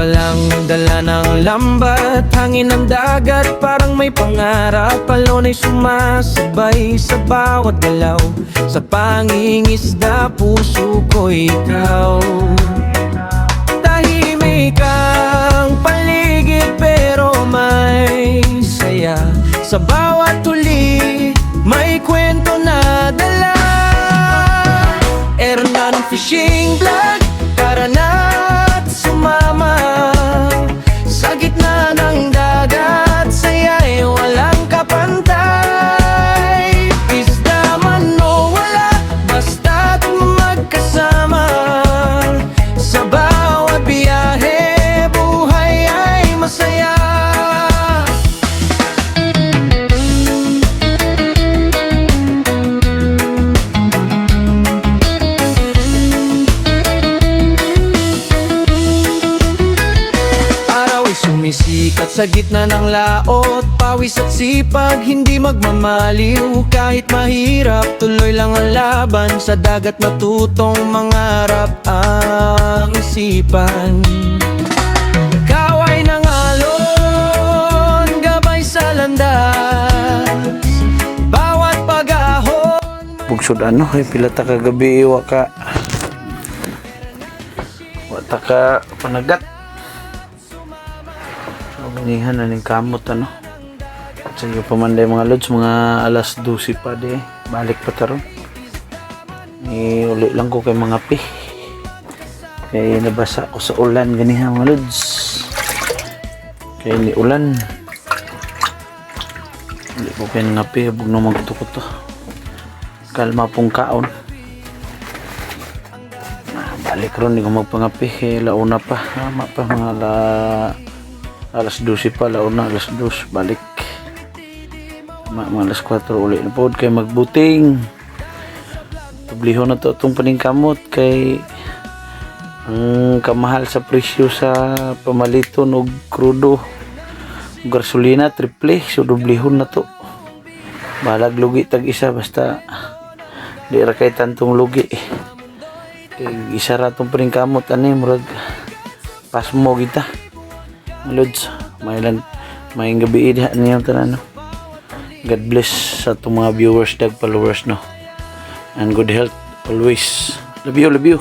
palang dala ng lambat, hangin ng dagat, parang may pangarap. Alon ay sumasabay sa bawat galaw, sa pangingisda puso ko'y ikaw. Tahimik ang paligid pero may saya, sa bawat tuli may kwento na dala. Ernan Fishing Vlog, tara na't sumama. Sa gitna ng dagat, saya'y walang kapantay. Isda man o wala, basta't magkasama. Sa bawat biyahe, buhay ay masaya. Sumisikat sa gitna ng laot, pawis at sipag, hindi magmamaliw. Kahit mahirap, tuloy lang ang laban. Sa dagat matutong mangarap ang isipan. Kaway ng alon, gabay sa landas, bawat pag-ahon. Pugsod ano, ay pilata ka gabi, waka panagat. Ganihan na ning kamot ano. Sa iyo pamanday mga lods, mga alas 12 pa de. Balik pa taron. Uli lang ko kay mga pi. Kaya nabasa ko sa ulan ganihan mga lods. Kaya ni ulan. Uli ko kay nga pi, hubog na magtukot to. Kalma pong kaon. Balik ron, hindi ko magpangapi. Kaya launa pa. Hama pa mga alas 12 pa, launa alas 2 balik. Mga alas 4 ulit na po kay magbuting. Pabliho na to itong paningkamot kay ang kamahal sa presyo sa pamaliton og krudo, gasolina triple, so dublihon na to. Balag lugi tag isa, basta di ra kay tantong lugi. Kay isa ra tong paningkamot ani murag pasmo kita. Lods, may gabi diha niyo tanan. God bless sa itong mga viewers, dag followers no. And good health always. Love you, love you.